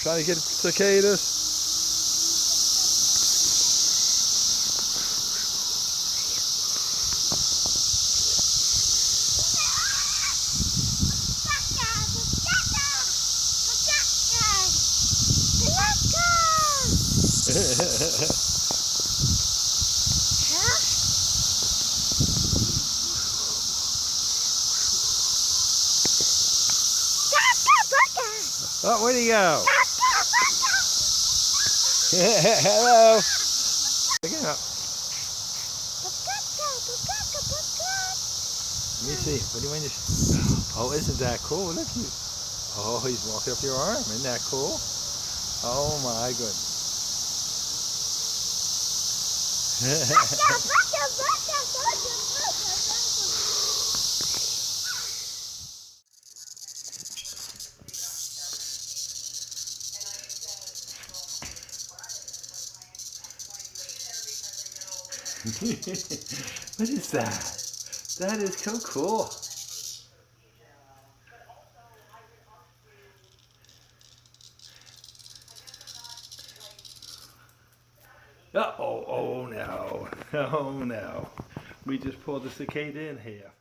Trying to get cicadas. Oh, where'd he go? Hello. Pick it up. Let me see. What do you mean? Oh, isn't that cool? Look, you. Oh, he's walking up your arm. Isn't that cool? Oh my goodness. What is that? That is so cool. Oh no. Oh no. We just pulled the cicada in half.